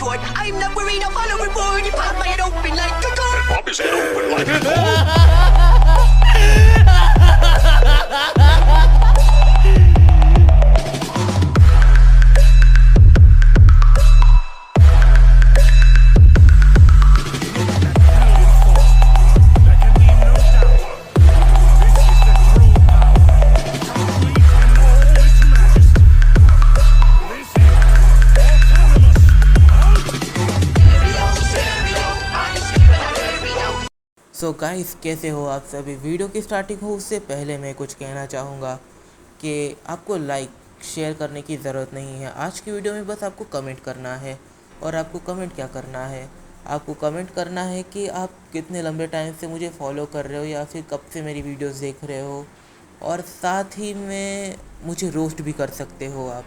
retort. I'm not worried, I'll follow reward. You pop my head open like a gun. And pop his head open like a door. So guys, कैसे हो आप सभी। Video की starting हो उससे पहले मैं कुछ कहना चाहूँगा कि आपको लाइक शेयर करने की ज़रूरत नहीं है। आज की वीडियो में बस आपको कमेंट करना है। और आपको कमेंट क्या करना है, आपको कमेंट करना है कि आप कितने लंबे टाइम से मुझे फॉलो कर रहे हो या फिर कब से मेरी वीडियोस देख रहे हो। और साथ ही में मुझे रोस्ट भी कर सकते हो आप।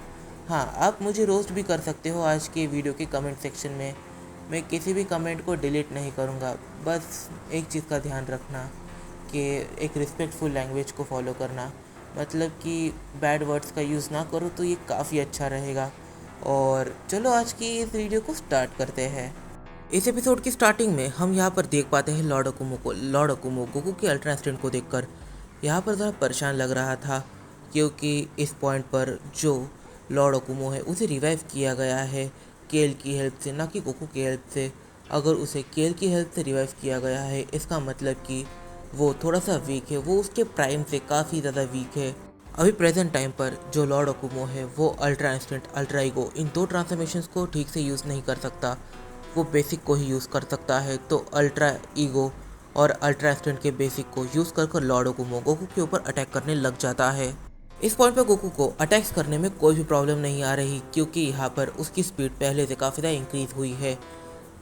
हाँ, आप मुझे रोस्ट भी कर सकते हो आज की वीडियो के कमेंट सेक्शन में। मैं किसी भी कमेंट को डिलीट नहीं करूँगा। बस एक चीज़ का ध्यान रखना कि एक रिस्पेक्टफुल लैंग्वेज को फॉलो करना, मतलब कि बैड वर्ड्स का यूज़ ना करो तो ये काफ़ी अच्छा रहेगा। और चलो आज की इस वीडियो को स्टार्ट करते हैं। इस एपिसोड की स्टार्टिंग में हम यहाँ पर देख पाते हैं लॉर्ड अकुमो को। लॉर्ड अकुमो गोकू के अल्ट्रा इंस्टेंट को देखकर यहाँ पर ज़रा परेशान लग रहा था, क्योंकि इस पॉइंट पर जो लॉर्ड अकुमो है उसे रिवाइव किया गया है केल की हेल्प से, ना कि गोकू की हेल्प से। अगर उसे केल की हेल्प से रिवाइव किया गया है इसका मतलब कि वो थोड़ा सा वीक है, वो उसके प्राइम से काफ़ी ज़्यादा वीक है। अभी प्रेजेंट टाइम पर जो लॉर्ड अकुमो है वो अल्ट्रा इंस्टेंट, अल्ट्रा ईगो इन दो ट्रांसफॉर्मेशंस को ठीक से यूज़ नहीं कर सकता। वो बेसिक को ही यूज़ कर सकता है। तो अल्ट्रा ईगो और अल्ट्रा इंस्टेंट के बेसिक को यूज़ कर लॉर्ड अकुमो गोकू के ऊपर अटैक करने लग जाता है। इस पॉइंट पर गोकू को अटैक्स करने में कोई भी प्रॉब्लम नहीं आ रही, क्योंकि यहाँ पर उसकी स्पीड पहले से काफ़ी ज़्यादा इंक्रीज हुई है।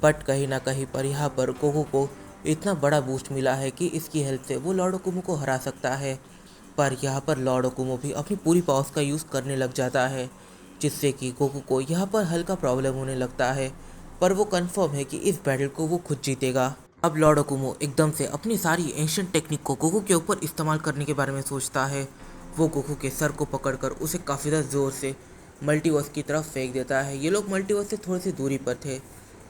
बट कहीं ना कहीं पर यहाँ पर गोकू को इतना बड़ा बूस्ट मिला है कि इसकी हेल्प से वो लॉर्ड अकुमो को हरा सकता है। पर यहाँ पर लॉर्ड अकुमो भी अपनी पूरी पावर्स का यूज़ करने लग जाता है, जिससे कि गोकू को यहाँ पर हल्का प्रॉब्लम होने लगता है। पर वो कंफर्म है कि इस बैटल को वो खुद जीतेगा। अब लॉर्ड अकुमो एकदम से अपनी सारी एंशिएंट टेक्निक को गोकू के ऊपर इस्तेमाल करने के बारे में सोचता है। वो गोकू के सर को पकड़कर उसे काफ़ी ज़्यादा ज़ोर से मल्टीवर्स की तरफ फेंक देता है। ये लोग मल्टीवर्स से थोड़ी सी दूरी पर थे,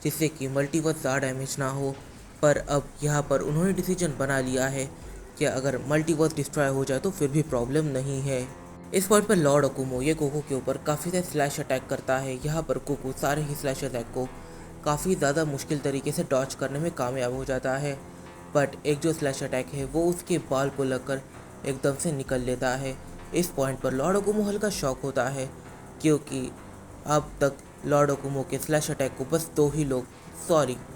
जिससे कि मल्टीवर्स ज़्यादा डैमेज ना हो। पर अब यहाँ पर उन्होंने डिसीजन बना लिया है कि अगर मल्टीवर्स डिस्ट्रॉय हो जाए तो फिर भी प्रॉब्लम नहीं है। इस पॉइंट पर लॉर्ड अकुमो ये गोकू के ऊपर काफ़ी ज़्यादा स्लैश अटैक करता है। यहाँ पर गोकू सारे ही स्लैश अटैक को काफ़ी ज़्यादा मुश्किल तरीके से डॉच करने में कामयाब हो जाता है। बट एक जो स्लैश अटैक है वो उसके बाल को लगकर एकदम से निकल लेता है। इस पॉइंट पर लॉर्ड अकुमो हल्का शॉक होता है, क्योंकि अब तक लॉर्ड अकुमो के स्लैश अटैक को बस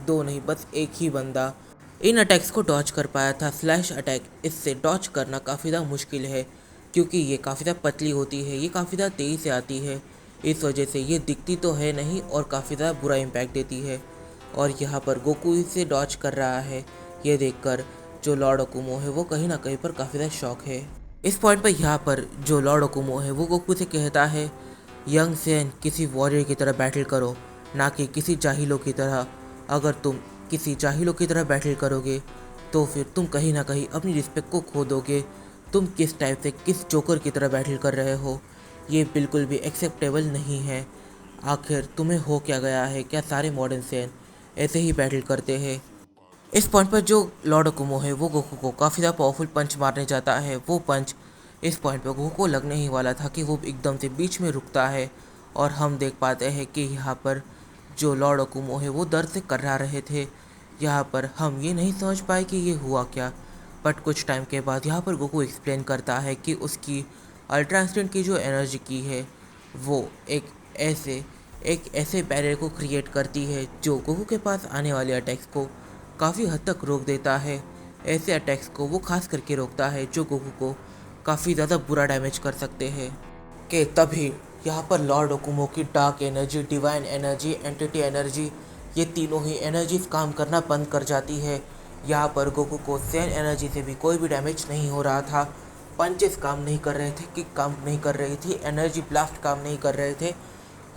दो नहीं बस एक ही बंदा इन अटैक्स को डॉच कर पाया था। स्लैश अटैक इससे डॉच करना काफ़ी ज़्यादा मुश्किल है, क्योंकि ये काफ़ी ज़्यादा पतली होती है, ये काफ़ी ज़्यादा तेज़ी से आती है। इस वजह से ये दिखती तो है नहीं और काफ़ी ज़्यादा बुरा इम्पैक्ट देती है। और यहाँ पर गोकू इसे डॉच कर रहा है। ये देखकर जो लॉर्ड अकुमो है वो कहीं ना कहीं पर काफ़ी ज़्यादा शॉक है। इस पॉइंट पर यहाँ पर जो लॉर्ड अकुमो है वो गोकू से कहता है, यंग सेन किसी वॉरियर की तरह बैटल करो, ना कि किसी जाहिलों की तरह। अगर तुम किसी जाहिलों की तरह बैटल करोगे तो फिर तुम कहीं ना कहीं अपनी रिस्पेक्ट को खो दोगे। तुम किस टाइप से किस जोकर की तरह बैटल कर रहे हो, ये बिल्कुल भी एक्सेप्टेबल नहीं है। आखिर तुम्हें हो क्या गया है, क्या सारे मॉडर्न सेन ऐसे ही बैटल करते हैं। इस पॉइंट पर जो लॉर्ड अकुमो है वो गोकू को काफ़ी ज़्यादा पावरफुल पंच मारने जाता है। वो पंच इस पॉइंट पर गोकू को लगने ही वाला था कि वो एकदम से बीच में रुकता है। और हम देख पाते हैं कि यहाँ पर जो लॉर्ड अकुमो है वो दर्द से कर्रा रहे थे। यहाँ पर हम ये नहीं समझ पाए कि ये हुआ क्या। बट कुछ टाइम के बाद यहाँ पर गोकू एक्सप्लेन करता है कि उसकी अल्ट्रा इंस्टेंट की जो एनर्जी की है वो एक ऐसे बैरियर को क्रिएट करती है जो गोकू के पास आने वाले अटैक्स को काफ़ी हद तक रोक देता है। ऐसे अटैक्स को वो खास करके रोकता है जो गोकू को काफ़ी ज़्यादा बुरा डैमेज कर सकते हैं। कि तभी यहाँ पर लॉर्ड अकुमो की dark energy, divine energy, entity energy, ये तीनों ही एनर्जीज काम करना बंद कर जाती है। यहाँ पर गोकू को सेन एनर्जी से भी कोई भी डैमेज नहीं हो रहा था। पंचेस काम नहीं कर रहे थे, किक काम नहीं कर रही थी, एनर्जी ब्लास्ट काम नहीं कर रहे थे।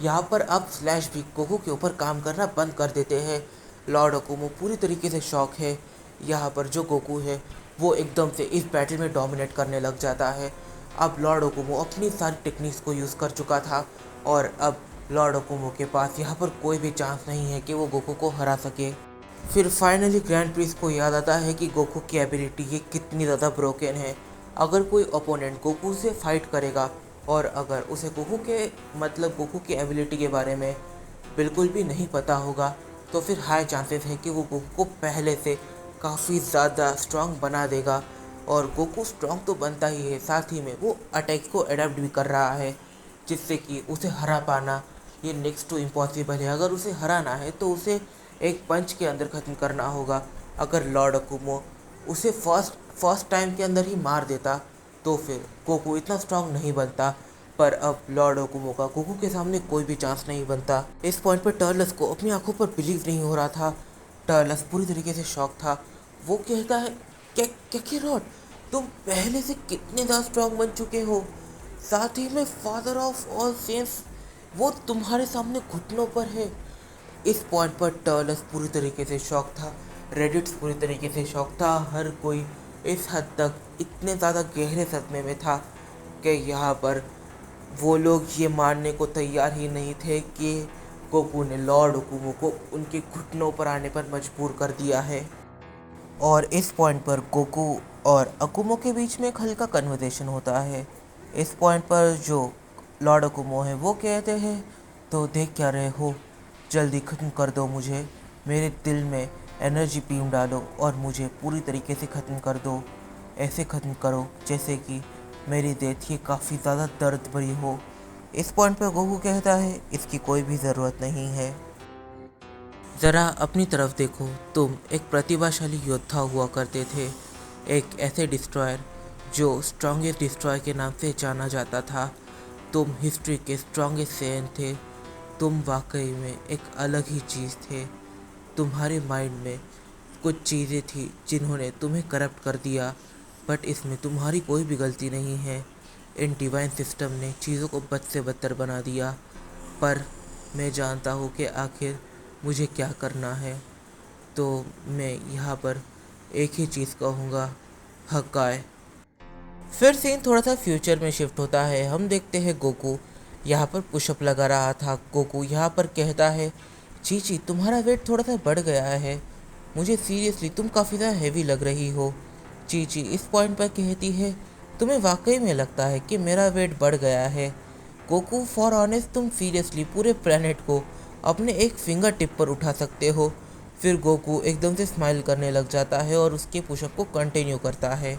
यहाँ पर अब स्लैश भी गोकू के ऊपर काम करना बंद कर देते हैं। लॉर्ड अकुमो पूरी तरीके से शॉक है। यहाँ पर जो गोकू है वो एकदम से इस बैटल में डोमिनेट करने लग जाता है। अब लॉर्ड अकुमो अपनी सारी टेक्निक्स को यूज़ कर चुका था और अब लॉर्ड अकुमो के पास यहाँ पर कोई भी चांस नहीं है कि वो गोकू को हरा सके। फिर फाइनली ग्रैंड प्रिंस को याद आता है कि गोकू की एबिलिटी ये कितनी ज़्यादा ब्रोकन है। अगर कोई ओपोनेंट गोकू से फाइट करेगा और अगर उसे गोकू की एबिलिटी के बारे में बिल्कुल भी नहीं पता होगा तो फिर हाई चांसेस है कि वो गोकू को पहले से काफ़ी ज़्यादा स्ट्रांग बना देगा। और गोकू स्ट्रांग तो बनता ही है, साथ ही में वो अटैक्स को अडेप्ट भी कर रहा है, जिससे कि उसे हरा पाना ये नेक्स्ट टू इम्पॉसिबल है। अगर उसे हराना है तो उसे एक पंच के अंदर ख़त्म करना होगा। अगर लॉर्ड अकुमो उसे फर्स्ट टाइम के अंदर ही मार देता तो फिर गोकू इतना स्ट्रांग नहीं बनता। पर अब लॉर्ड अकुमो का गोकू के सामने कोई भी चांस नहीं बनता। इस पॉइंट पर टर्लस को अपनी आंखों पर बिलीव नहीं हो रहा था। टर्लस पूरी तरीके से शॉक था। वो कहता है, क्या क्या कैरोट, तुम पहले से कितने ज़्यादा स्ट्रांग बन चुके हो, साथ ही में फादर ऑफ ऑल सेंट्स वो तुम्हारे सामने घुटनों पर है। इस पॉइंट पर टर्लस पूरी तरीके से शॉक था, रेडिट्स पूरी तरीके से शॉक था। हर कोई इस हद तक इतने ज़्यादा गहरे सदमे में था कि यहाँ पर वो लोग ये मानने को तैयार ही नहीं थे कि गोकू ने लॉर्ड अकुमो को उनके घुटनों पर आने पर मजबूर कर दिया है। और इस पॉइंट पर गोकू और अकुमो के बीच में एक हल्का कन्वर्सेशन होता है। इस पॉइंट पर जो लॉर्ड अकुमो है वो कहते हैं, तो देख क्या रहे हो, जल्दी ख़त्म कर दो मुझे, मेरे दिल में एनर्जी बीम डालो और मुझे पूरी तरीके से ख़त्म कर दो। ऐसे ख़त्म करो जैसे कि मेरी डेथ ये काफ़ी ज़्यादा दर्द भरी हो। इस पॉइंट पर गोकू कहता है, इसकी कोई भी ज़रूरत नहीं है। ज़रा अपनी तरफ देखो, तुम एक प्रतिभाशाली योद्धा हुआ करते थे, एक ऐसे डिस्ट्रॉयर जो स्ट्रॉन्गेस्ट डिस्ट्रॉयर के नाम से जाना जाता था। तुम हिस्ट्री के स्ट्रॉन्गेस्ट सेन थे। तुम वाकई में एक अलग ही चीज़ थे। तुम्हारे माइंड में कुछ चीज़ें थी जिन्होंने तुम्हें करप्ट कर दिया, बट इसमें तुम्हारी कोई भी गलती नहीं है। इन डिवाइन सिस्टम ने चीज़ों को बद से बदतर बना दिया। पर मैं जानता हूँ कि आखिर मुझे क्या करना है, तो मैं यहाँ पर एक ही चीज़ कहूँगा, हकाए। फिर सीन थोड़ा सा फ्यूचर में शिफ्ट होता है। हम देखते हैं गोकू यहाँ पर पुशअप लगा रहा था। गोकू यहाँ पर कहता है, चीची तुम्हारा वेट थोड़ा सा बढ़ गया है, मुझे सीरियसली तुम काफ़ी ज़्यादा हैवी लग रही हो। चीची इस पॉइंट पर कहती है, तुम्हें वाकई में लगता है कि मेरा वेट बढ़ गया है? गोकू फॉर ऑनेस्ट तुम सीरियसली पूरे प्लेनेट को अपने एक फिंगर टिप पर उठा सकते हो। फिर गोकू एकदम से स्माइल करने लग जाता है और उसके पुशअप को कंटिन्यू करता है।